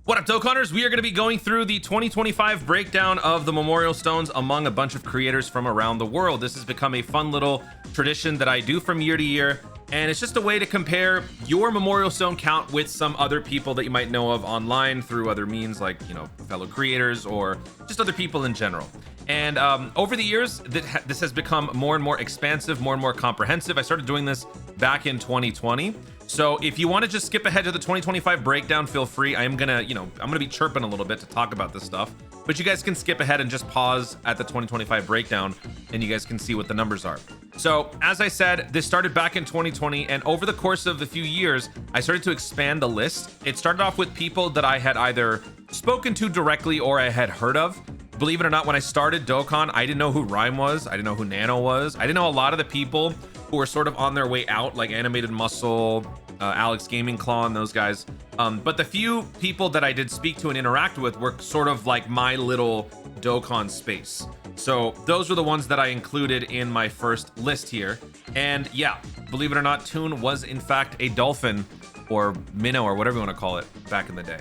What up, Dokkanners? We are going to be going through the 2025 breakdown of the Memorial Stones among a bunch of creators from around the world. This has become a fun little tradition that I do from year to year, and it's just a way to compare your Memorial Stone count with some other people that you might know of online through other means, like, you know, fellow creators or just other people in general. And over the years, this has become more and more expansive, more and more comprehensive. I started doing this back in 2020. So if you want to just skip ahead to the 2025 breakdown, feel free. I'm gonna be chirping a little bit to talk about this stuff, but you guys can skip ahead and just pause at the 2025 breakdown and you guys can see what the numbers are. So as I said, this started back in 2020, and over the course of a few years, I started to expand the list. It started off with people that I had either spoken to directly or I had heard of. Believe it or not, when I started Dokkan, I didn't know who Rhyme was. I didn't know who Nano was. I didn't know a lot of the people who were sort of on their way out, like Animated Muscle, Alex Gaming Claw, and those guys. But the few people that I did speak to and interact with were sort of like my little Dokkan space. So those were the ones that I included in my first list here. And yeah, believe it or not, Toon was in fact a dolphin, or minnow, or whatever you want to call it, back in the day,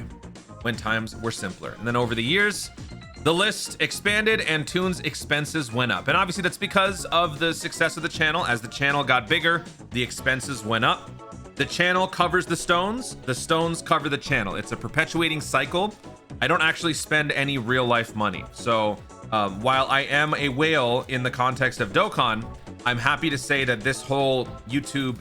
when times were simpler. And then over the years, the list expanded and Toon's expenses went up. And obviously that's because of the success of the channel. As the channel got bigger, the expenses went up. The channel covers the stones cover the channel. It's a perpetuating cycle. I don't actually spend any real life money. So while I am a whale in the context of Dokkan, I'm happy to say that this whole YouTube,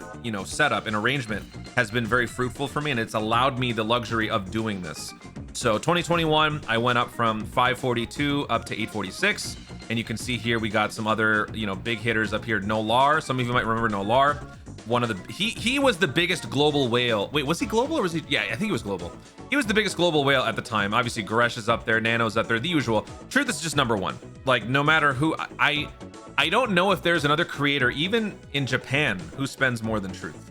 setup and arrangement has been very fruitful for me, and it's allowed me the luxury of doing this. So 2021, I went up from 542 up to 846, and you can see here we got some other, big hitters up here. Nolar, some of you might remember Nolar. One of the he was the biggest global whale. Wait, was he global or was he? Yeah, I think he was global. He was the biggest global whale at the time. Obviously, Goresh is up there, Nano's up there, the usual. Truth is just number one. Like, no matter who, I don't know if there's another creator, even in Japan, who spends more than Truth.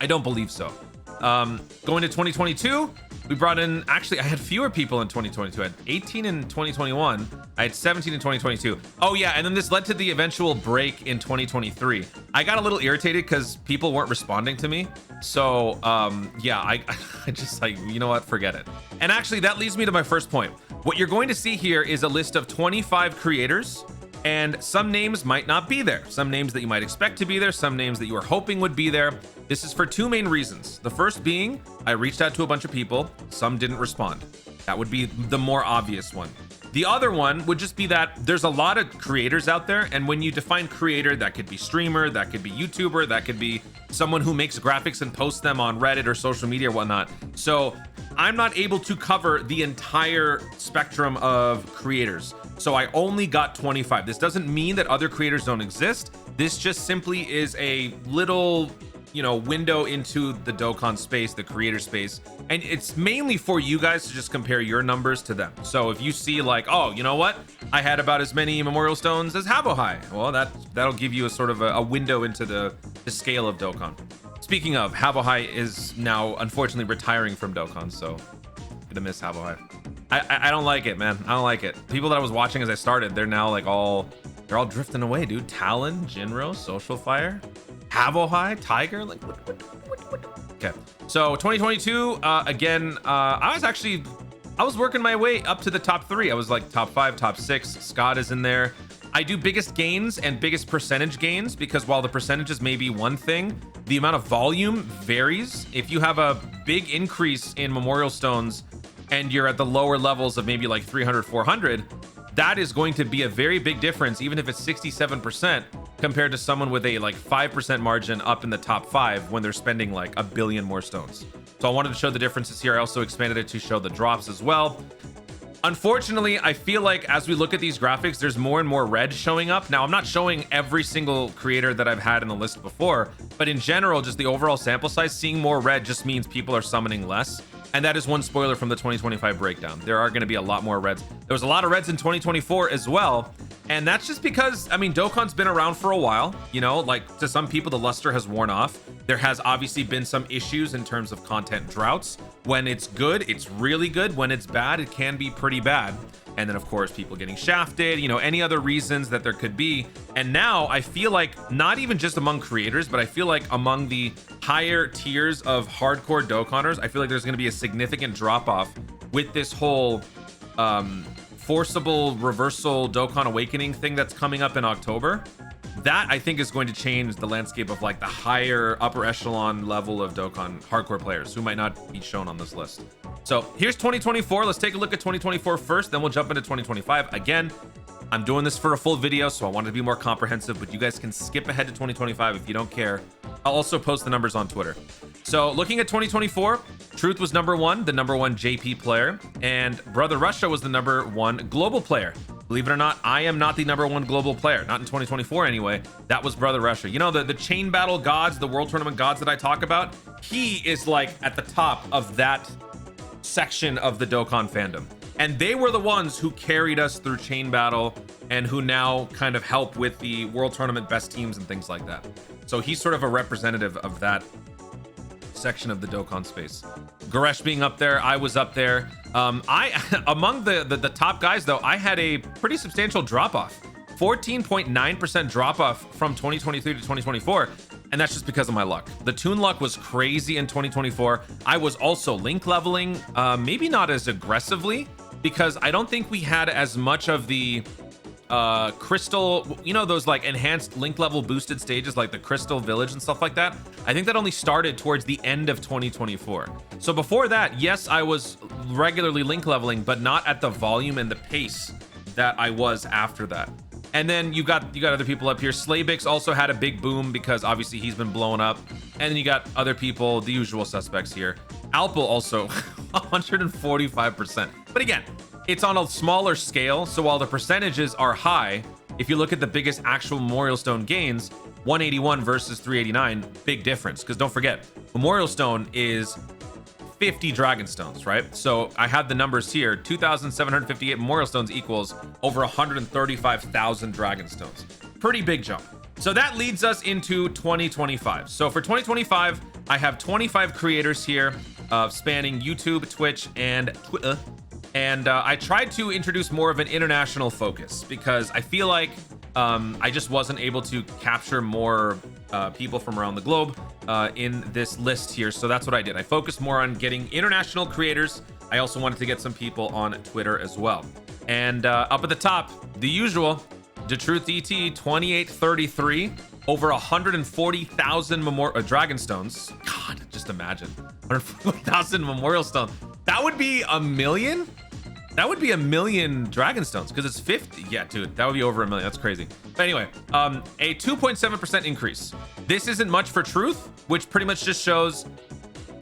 I don't believe so. Going to 2022, we brought in, actually, I had fewer people in 2022. I had 18 in 2021. I had 17 in 2022. Oh yeah, and then this led to the eventual break in 2023. I got a little irritated because people weren't responding to me. So yeah, I just like, you know what, forget it. And actually that leads me to my first point. What you're going to see here is a list of 25 creators, and some names might not be there. Some names that you might expect to be there, some names that you were hoping would be there. This is for two main reasons. The first being, I reached out to a bunch of people, some didn't respond. That would be the more obvious one. The other one would just be that there's a lot of creators out there, and when you define creator, that could be streamer, that could be YouTuber, that could be someone who makes graphics and posts them on Reddit or social media or whatnot. So I'm not able to cover the entire spectrum of creators. So I only got 25. This doesn't mean that other creators don't exist. This just simply is a little, window into the Dokkan space, the creator space. And it's mainly for you guys to just compare your numbers to them. So if you see like, oh, you know what? I had about as many Memorial Stones as Havohai. Well, that'll give you a sort of a window into the scale of Dokkan. Speaking of, Havohai is now unfortunately retiring from Dokkan, so gonna miss Havohai. I don't like it, man. I don't like it. People that I was watching as I started, they're now like they're all drifting away, dude. Talon, Jinro, Social Fire, Havohai, Tiger, like what? Okay, so 2022, again, I was working my way up to the top 3. I was like top 5, top 6. Scott is in there. I do biggest gains and biggest percentage gains because while the percentages may be one thing, the amount of volume varies. If you have a big increase in Memorial Stones and you're at the lower levels of maybe like 300, 400, that is going to be a very big difference, even if it's 67% compared to someone with a like 5% margin up in the top 5 when they're spending like a billion more stones. So I wanted to show the differences here. I also expanded it to show the drops as well. Unfortunately, I feel like as we look at these graphics, there's more and more red showing up. Now, I'm not showing every single creator that I've had in the list before, but in general, just the overall sample size, seeing more red just means people are summoning less. And that is one spoiler from the 2025 breakdown. There are going to be a lot more reds. There was a lot of reds in 2024 as well. And that's just because, I mean, Dokkan's been around for a while, like to some people, the luster has worn off. There has obviously been some issues in terms of content droughts. When it's good, it's really good. When it's bad, it can be pretty bad. And then of course, people getting shafted, you know, any other reasons that there could be. And now I feel like not even just among creators, but I feel like among the higher tiers of hardcore Dokkaners, I feel like there's going to be a significant drop off with this whole forcible reversal Dokkan Awakening thing that's coming up in October. That I think is going to change the landscape of like the higher upper echelon level of Dokkan hardcore players who might not be shown on this list. So here's 2024. Let's take a look at 2024 first, then we'll jump into 2025. Again, I'm doing this for a full video, so I wanted to be more comprehensive, but you guys can skip ahead to 2025 if you don't care. I'll also post the numbers on Twitter. So looking at 2024, Truth was #1, the #1 JP player, and Brother Russia was the #1 global player. Believe it or not, I am not the #1 global player, not in 2024 anyway. That was Brother Russia. You know, the chain battle gods, the world tournament gods that I talk about, he is like at the top of that section of the Dokkan fandom. And they were the ones who carried us through chain battle and who now kind of help with the world tournament best teams and things like that. So he's sort of a representative of that section of the Dokkan space. Goresh being up there, I was up there. Among the top guys though, I had a pretty substantial drop off, 14.9% drop off from 2023 to 2024. And that's just because of my luck. The toon luck was crazy in 2024. I was also link leveling, maybe not as aggressively, because I don't think we had as much of the crystal, you know, those like enhanced link level boosted stages like the crystal village and stuff like that. I think that only started towards the end of 2024. So before that, yes, I was regularly link leveling, but not at the volume and the pace that I was after that. And then you got other people up here. Slaybix also had a big boom because obviously he's been blowing up. And then you got other people, the usual suspects here. Alpal also 145%. But again, it's on a smaller scale. So while the percentages are high, if you look at the biggest actual Memorial Stone gains, 181 versus 389, big difference. Because don't forget, Memorial Stone is 50 Dragon Stones, right? So I have the numbers here. 2,758 Memorial Stones equals over 135,000 Dragon Stones. Pretty big jump. So that leads us into 2025. So for 2025, I have 25 creators here, spanning YouTube, Twitch, and Twitter. And I tried to introduce more of an international focus because I feel like I just wasn't able to capture more people from around the globe in this list here. So that's what I did. I focused more on getting international creators. I also wanted to get some people on Twitter as well. And up at the top, the usual, DeTruth DT 2833, over 140,000 Dragon Stones. God, just imagine 140,000 Memorial Stones. That would be a million. That would be a million Dragon Stones because it's 50. Yeah, dude, that would be over a million. That's crazy. But anyway, a 2.7% increase. This isn't much for Truth, which pretty much just shows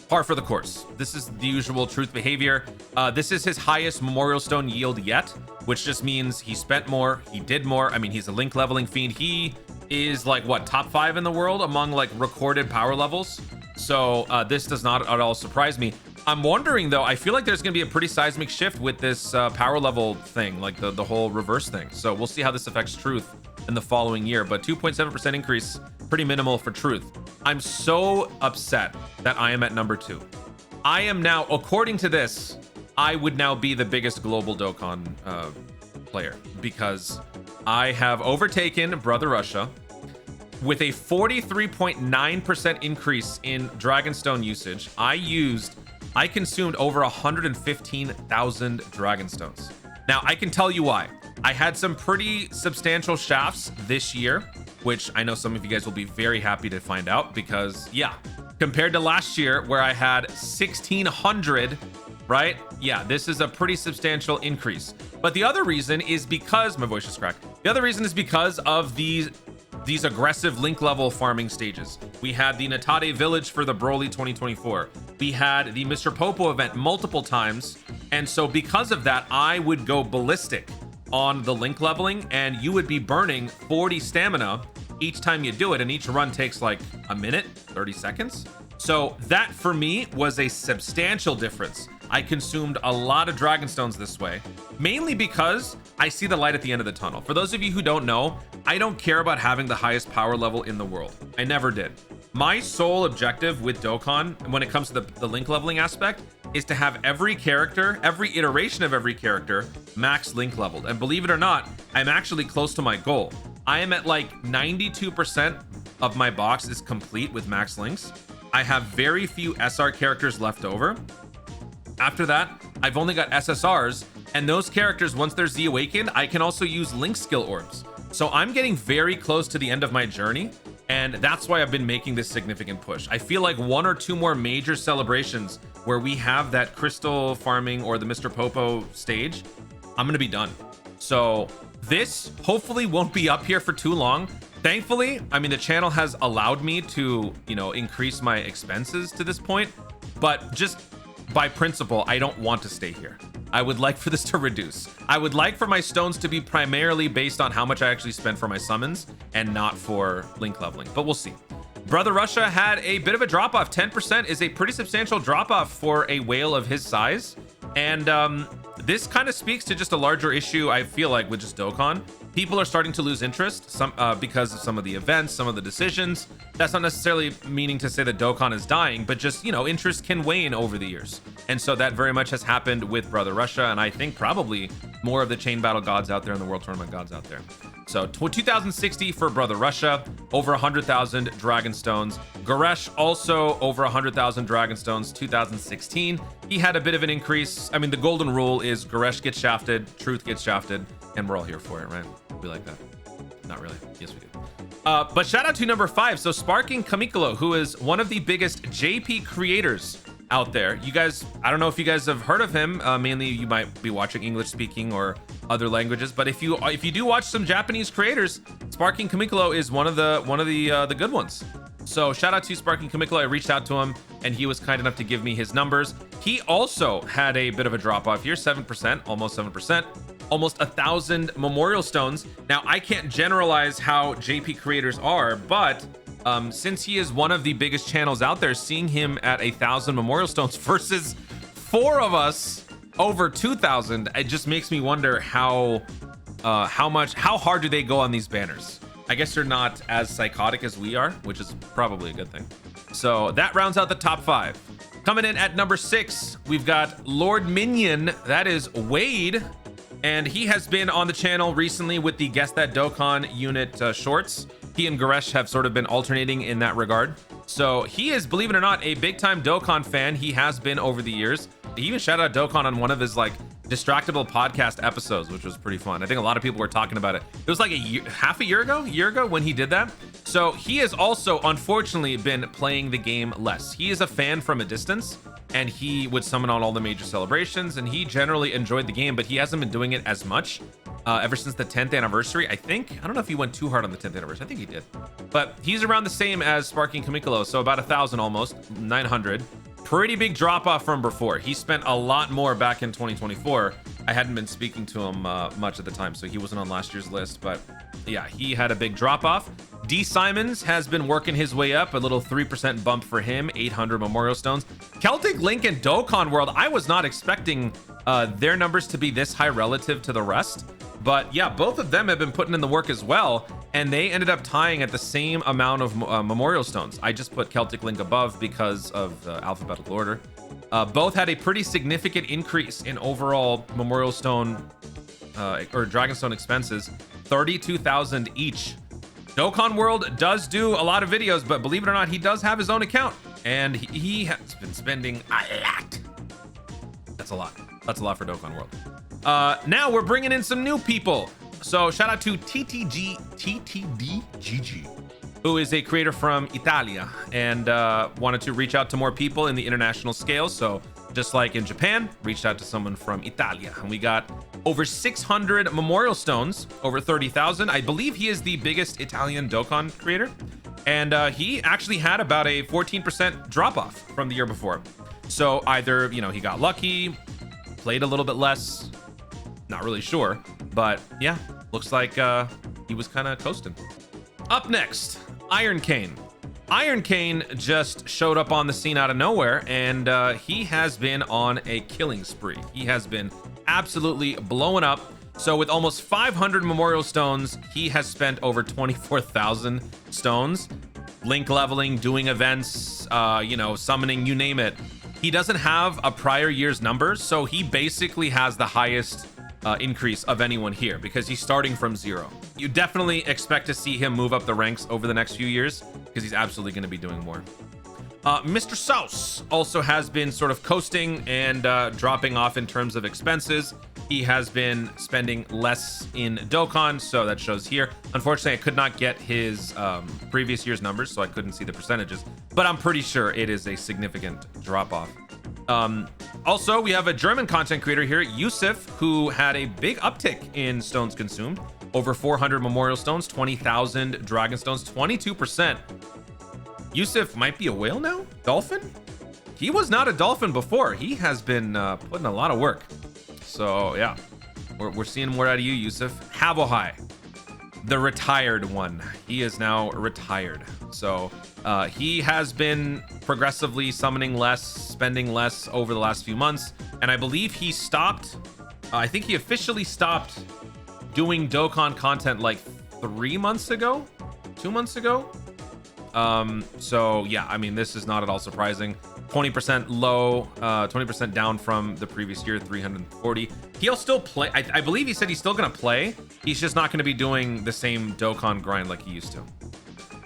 par for the course. This is the usual Truth behavior. This is his highest Memorial Stone yield yet, which just means he spent more, he did more. I mean, he's a link leveling fiend. He is like what, top 5 in the world among like recorded power levels. So this does not at all surprise me. I'm wondering though, I feel like there's gonna be a pretty seismic shift with this power level thing, like the whole reverse thing. So we'll see how this affects Truth in the following year, but 2.7% increase, pretty minimal for Truth. I'm so upset that I am at #2. I am now, according to this, I would now be the biggest global Dokkan player because I have overtaken Brother Russia with a 43.9% increase in Dragonstone usage. I consumed over 115,000 Dragon Stones. Now, I can tell you why. I had some pretty substantial shafts this year, which I know some of you guys will be very happy to find out because, yeah, compared to last year where I had 1,600, right? Yeah, this is a pretty substantial increase. But the other reason is because, my voice just cracked. The other reason is because of these aggressive link level farming stages. We had the Natate Village for the Broly 2024. We had the Mr. Popo event multiple times. And so because of that, I would go ballistic on the link leveling and you would be burning 40 stamina each time you do it. And each run takes like a minute, 30 seconds. So that for me was a substantial difference. I consumed a lot of Dragon Stones this way, mainly because I see the light at the end of the tunnel. For those of you who don't know, I don't care about having the highest power level in the world. I never did. My sole objective with Dokkan, when it comes to the link leveling aspect, is to have every character, every iteration of every character, max link leveled. And believe it or not, I'm actually close to my goal. I am at like 92% of my box is complete with max links. I have very few SR characters left over. After that, I've only got SSRs, and those characters, once they're Z awakened, I can also use link skill orbs. So I'm getting very close to the end of my journey, and that's why I've been making this significant push. I feel like 1 or 2 more major celebrations where we have that crystal farming or the Mr. Popo stage, I'm gonna be done. So this hopefully won't be up here for too long. Thankfully, I mean, the channel has allowed me to, you know, increase my expenses to this point, but just by principle, I don't want to stay here. I would like for this to reduce. I would like for my stones to be primarily based on how much I actually spend for my summons and not for link leveling, but we'll see. Brother Russia had a bit of a drop off. 10% is a pretty substantial drop off for a whale of his size. And this kind of speaks to just a larger issue, I feel like, with just Dokkan. People are starting to lose interest because of some of the events, some of the decisions. That's not necessarily meaning to say that Dokkan is dying, but just, you know, interest can wane over the years. And so that very much has happened with Brother Russia, and I think probably more of the chain battle gods out there and the world tournament gods out there. So 2060 for Brother Russia, over 100,000 Dragon Stones. Goresh also over 100,000 Dragon Stones, 2016. He had a bit of an increase. I mean, the golden rule is Goresh gets shafted, Truth gets shafted, and we're all here for it, right? We like that. Not really. Yes, we do. But shout out to number 5. So Sparking Kamikolo, who is one of the biggest JP creators out there. You guys, I don't know if you guys have heard of him. Mainly you might be watching English speaking or other languages, but if you do watch some Japanese creators, Sparking Kamikolo is one of the good ones. So shout out to Sparking Kamikolo. I reached out to him and he was kind enough to give me his numbers. He also had a bit of a drop off here, 7%, almost 7%, almost 1,000 memorial stones. Now I can't generalize how JP creators are, but since he is one of the biggest channels out there, seeing him at 1,000 memorial stones versus 4 of us over 2,000, it just makes me wonder how hard do they go on these banners. I guess they're not as psychotic as we are, which is probably a good thing. So that rounds out the top 5. Coming in at number 6, we've got Lord Minion. That is Wade, and he has been on the channel recently with the Guess That Dokkan unit shorts. He and Goresh have sort of been alternating in that regard. So he is, believe it or not, a big time Dokkan fan. He has been over the years. He even shouted out Dokkan on one of his like Distractable podcast episodes, which was pretty fun. I think a lot of people were talking about it. It was like half a year ago when he did that. So he has also unfortunately been playing the game less. He is a fan from a distance, and he would summon on all the major celebrations, and he generally enjoyed the game, but he hasn't been doing it as much ever since the 10th anniversary, I think. I don't know if he went too hard on the 10th anniversary. I think he did. But he's around the same as Sparking Kamikolo, so about 1,000 almost, 900. Pretty big drop off from before. He spent a lot more back in 2024. I hadn't been speaking to him much at the time, so he wasn't on last year's list, but yeah, he had a big drop off. D Simons has been working his way up, a little 3% bump for him, 800 memorial stones. Celtic Link and Dokkan World, I was not expecting their numbers to be this high relative to the rest, but yeah, both of them have been putting in the work as well, and they ended up tying at the same amount of memorial stones. I just put Celtic Link above because of the alphabetical order. Both had a pretty significant increase in overall memorial stone or Dragonstone expenses, 32,000 each. Dokkan World does do a lot of videos, but believe it or not, he does have his own account, and he has been spending a lot. That's a lot. That's a lot for Dokkan World. Now we're bringing in some new people. So shout out to TTDGG, who is a creator from Italia, and wanted to reach out to more people in the international scale. So just like in Japan, reached out to someone from Italia, and we got over 600 memorial stones, over 30,000. I believe he is the biggest Italian Dokkan creator, and he actually had about a 14% drop off from the year before. So either, you know, he got lucky, played a little bit less, not really sure, but yeah, looks like he was kind of coasting. Up next, Iron Cane. Iron Cane just showed up on the scene out of nowhere, and he has been on a killing spree. He has been absolutely blowing up. So with almost 500 memorial stones, he has spent over 24,000 stones. link leveling, doing events, you know, summoning, you name it. He doesn't have a prior year's numbers, so he basically has the highest increase of anyone here because he's starting from 0. You definitely expect to see him move up the ranks over the next few years because he's absolutely going to be doing more. Mr. Sauce also has been sort of coasting and dropping off in terms of expenses. He has been spending less in Dokkan, so that shows here. Unfortunately, I could not get his previous year's numbers, so I couldn't see the percentages, but I'm pretty sure it is a significant drop off. Also, we have a German content creator here, Yusuf, who had a big uptick in stones consumed. Over 400 memorial stones, 20,000 dragon stones, 22%. Yusuf might be a whale now? Dolphin? He was not a dolphin before. He has been putting a lot of work. So yeah, we're seeing more out of you, Yusuf. Havohai, the retired one. He is now retired. So he has been progressively summoning less, spending less over the last few months. And I believe he stopped, I think he officially stopped doing Dokkan content like 3 months ago, 2 months ago. So yeah, I mean, this is not at all surprising. 20% low, 20% down from the previous year, 340. He'll still play. I believe he said he's still going to play. He's just not going to be doing the same Dokkan grind like he used to.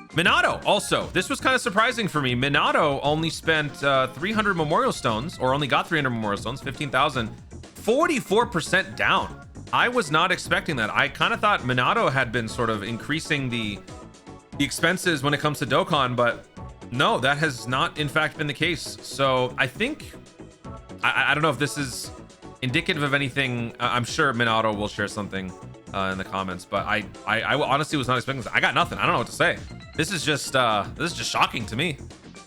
Minato also, this was kind of surprising for me. Minato only spent 300 memorial stones, or only got 300 memorial stones, 15,000, 44% down. I was not expecting that. I kind of thought Minato had been sort of increasing the expenses when it comes to Dokkan, but no, that has not in fact been the case. So I think, I don't know if this is indicative of anything. I'm sure Minato will share something in the comments, but I honestly was not expecting this. I got nothing. I don't know what to say. This is just shocking to me.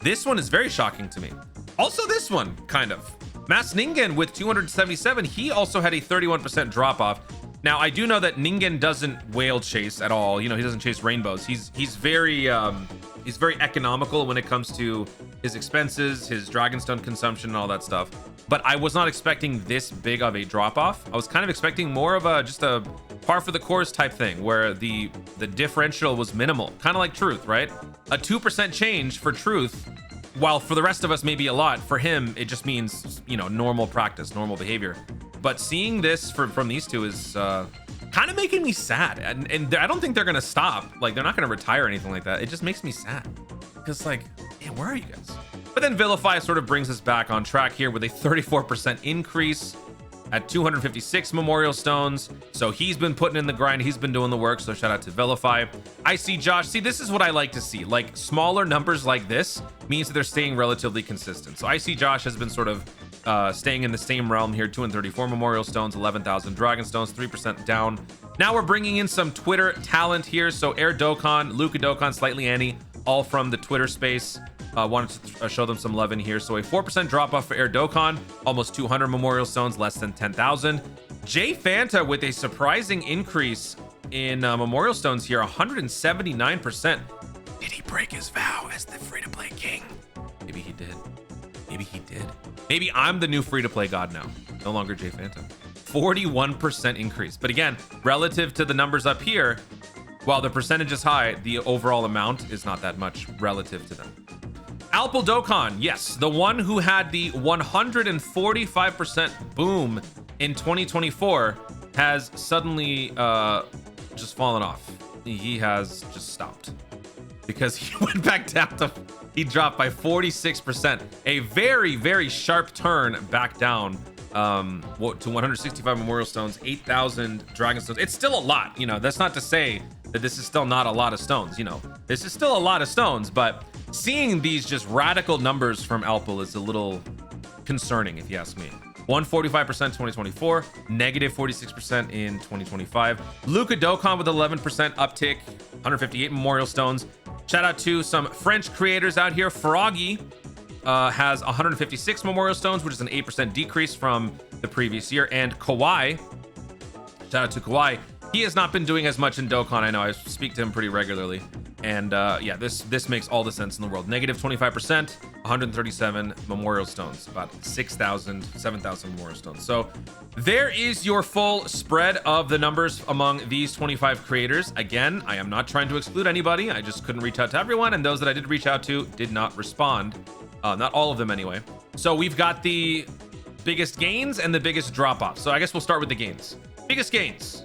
This one is very shocking to me. Also this one, kind of. Mass Ningen with 277, he also had a 31% drop off. Now I do know that Ningen doesn't whale chase at all. You know, he doesn't chase rainbows. He's very economical when it comes to his expenses, his Dragonstone consumption, and all that stuff. But I was not expecting this big of a drop off. I was kind of expecting more of just a par for the course type thing where the differential was minimal, kind of like Truth, right? A 2% change for Truth, while for the rest of us maybe a lot, for him it just means, you know, normal practice, normal behavior. But seeing this from these two is kind of making me sad, and I don't think they're gonna stop. Like, they're not gonna retire or anything like that. It just makes me sad because, like, man, where are you guys? But then Vilify sort of brings us back on track here with a 34% increase at 256 memorial stones. So he's been putting in the grind, he's been doing the work. So shout out to Vilify. I see Josh. See, this is what I like to see. Like, smaller numbers like this means that they're staying relatively consistent. So I see Josh has been sort of staying in the same realm here. 234 memorial stones, 11,000 dragon stones, 3% down. Now we're bringing in some Twitter talent here. So Air Dokkan, Luca Dokkan, Slightly Annie, all from the Twitter space. Wanted to show them some love in here. So a 4% drop off for Air Dokkan, almost 200 memorial stones, less than 10,000. Jay Fanta with a surprising increase in memorial stones here, 179%. Did he break his vow as the free-to-play king? Maybe he did. Maybe he did. Maybe I'm the new free-to-play god now. No longer Jay Fanta. 41% increase. But again, relative to the numbers up here, while the percentage is high, the overall amount is not that much relative to them. Alpal Dokkan, yes, the one who had the 145% boom in 2024 has suddenly just fallen off. He has just stopped because he went back down to, he dropped by 46%. A very, very sharp turn back down to 165 memorial stones, 8,000 dragon stones. It's still a lot, you know. That's not to say that this is still not a lot of stones, you know. This is still a lot of stones, but seeing these just radical numbers from Alpal is a little concerning, if you ask me. 145% 2024, negative 46% in 2025. Luca Dokkan with 11% uptick, 158 memorial stones. Shout out to some French creators out here. Froggy has 156 memorial stones, which is an 8% decrease from the previous year. And Kawhi, shout out to Kawhi, he has not been doing as much in Dokkan. I know, I speak to him pretty regularly. And yeah, this makes all the sense in the world. Negative 25%. 137 memorial stones, about 6,000, 7,000 memorial stones. So there is your full spread of the numbers among these 25 creators. Again, I am not trying to exclude anybody. I just couldn't reach out to everyone, and those that I did reach out to did not respond. Not all of them anyway. So we've got the biggest gains and the biggest drop-offs. So I guess we'll start with the gains. Biggest gains.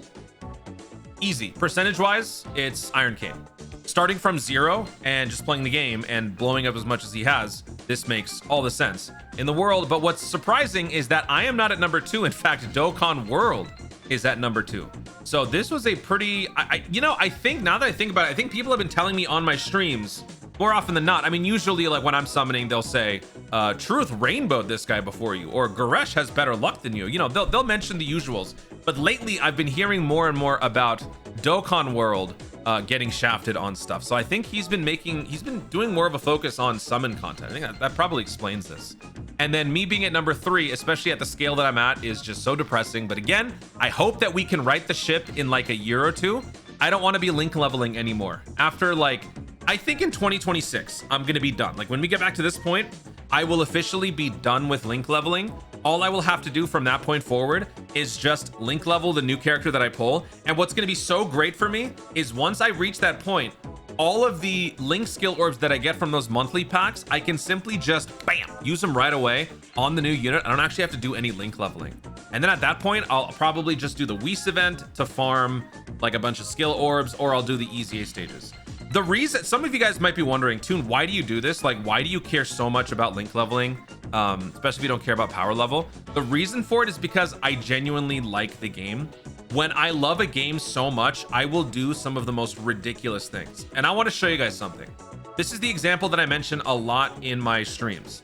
Easy. Percentage-wise, it's Iron King. Starting from 0 and just playing the game and blowing up as much as he has, this makes all the sense in the world. But what's surprising is that I am not at number 2. In fact, Dokkan World is at number 2. So this was a pretty, I think now that I think about it, I think people have been telling me on my streams more often than not. I mean, usually like when I'm summoning, they'll say, Truth rainbowed this guy before you, or Goresh has better luck than you. You know, they'll mention the usuals. But lately I've been hearing more and more about Dokkan World getting shafted on stuff. So I think he's been doing more of a focus on summon content. I think that probably explains this. And then me being at number 3, especially at the scale that I'm at, is just so depressing. But again, I hope that we can right the ship in like a year or two. I don't want to be link leveling anymore. After like, I think in 2026, I'm going to be done. Like when we get back to this point, I will officially be done with link leveling. All I will have to do from that point forward is just link level the new character that I pull. And what's going to be so great for me is once I reach that point, all of the link skill orbs that I get from those monthly packs, I can simply just bam, use them right away on the new unit. I don't actually have to do any link leveling. And then at that point, I'll probably just do the Whis event to farm like a bunch of skill orbs, or I'll do the easy A stages. The reason, some of you guys might be wondering, Toon, why do you do this? Like, why do you care so much about link leveling? Especially if you don't care about power level. The reason for it is because I genuinely like the game. When I love a game so much, I will do some of the most ridiculous things. And I want to show you guys something. This is the example that I mention a lot in my streams.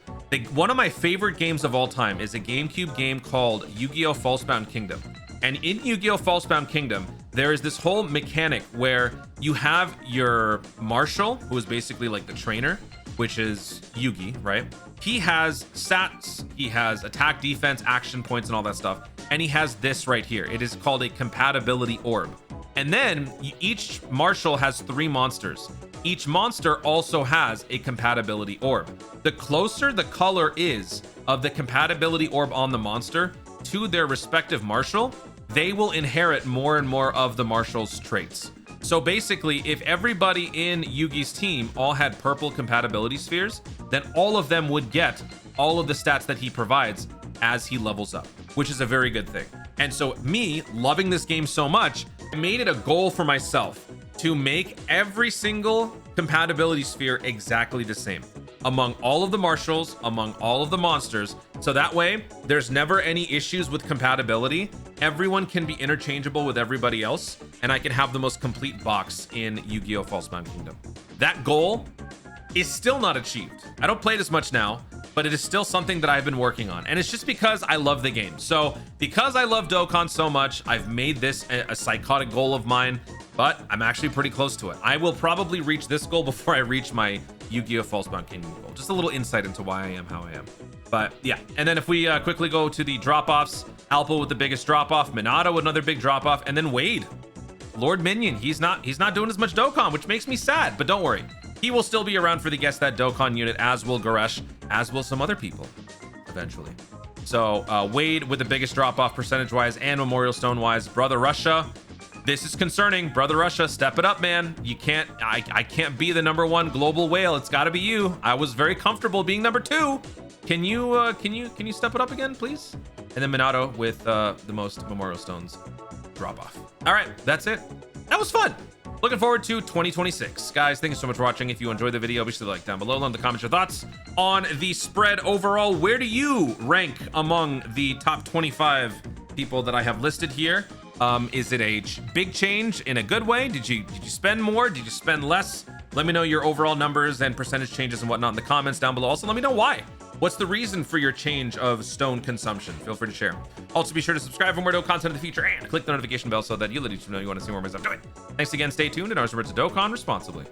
One of my favorite games of all time is a GameCube game called Yu-Gi-Oh! Falsebound Kingdom. And in Yu-Gi-Oh! Falsebound Kingdom, there is this whole mechanic where you have your marshal, who is basically like the trainer, which is Yugi, right? He has stats, he has attack, defense, action points, and all that stuff. And he has this right here. It is called a compatibility orb. And then each marshal has 3 monsters. Each monster also has a compatibility orb. The closer the color is of the compatibility orb on the monster to their respective marshal, they will inherit more and more of the marshal's traits. So basically, if everybody in Yugi's team all had purple compatibility spheres, then all of them would get all of the stats that he provides as he levels up, which is a very good thing. And so me loving this game so much, I made it a goal for myself to make every single compatibility sphere exactly the same among all of the marshals, among all of the monsters. So that way there's never any issues with compatibility. Everyone can be interchangeable with everybody else, and I can have the most complete box in Yu-Gi-Oh! Falsebound Kingdom. That goal is still not achieved. I don't play it as much now, but it is still something that I've been working on. And it's just because I love the game. So because I love Dokkan so much, I've made this a psychotic goal of mine, but I'm actually pretty close to it. I will probably reach this goal before I reach my Yu-Gi-Oh! Falsebound Kingdom goal. Just a little insight into why I am how I am. But yeah, and then if we quickly go to the drop-offs, Alpo with the biggest drop-off, Minato with another big drop-off, and then Wade, Lord Minion, he's not doing as much Dokkan, which makes me sad, but don't worry. He will still be around for the Guess That Dokkan unit, as will Goresh, as will some other people, eventually. So Wade with the biggest drop-off percentage-wise and Memorial Stone-wise. Brother Russia, this is concerning. Brother Russia, step it up, man. You can't, I can't be the #1 global whale. It's got to be you. I was very comfortable being number 2. Can you step it up again, please? And then Minato with the most Memorial Stones drop-off. All right, that's it. That was fun. Looking forward to 2026. Guys, thank you so much for watching. If you enjoyed the video, be sure to like down below. Let in the comments your thoughts on the spread overall. Where do you rank among the top 25 people that I have listed here? Is it a big change in a good way? Did you spend more? Did you spend less? Let me know your overall numbers and percentage changes and whatnot in the comments down below. Also, let me know why. What's the reason for your change of stone consumption? Feel free to share. Also, be sure to subscribe for more Dokkan content in the future and click the notification bell so that you'll let each know you want to see more of my stuff. Do it. Thanks again. Stay tuned, and always remember to Dokkan responsibly.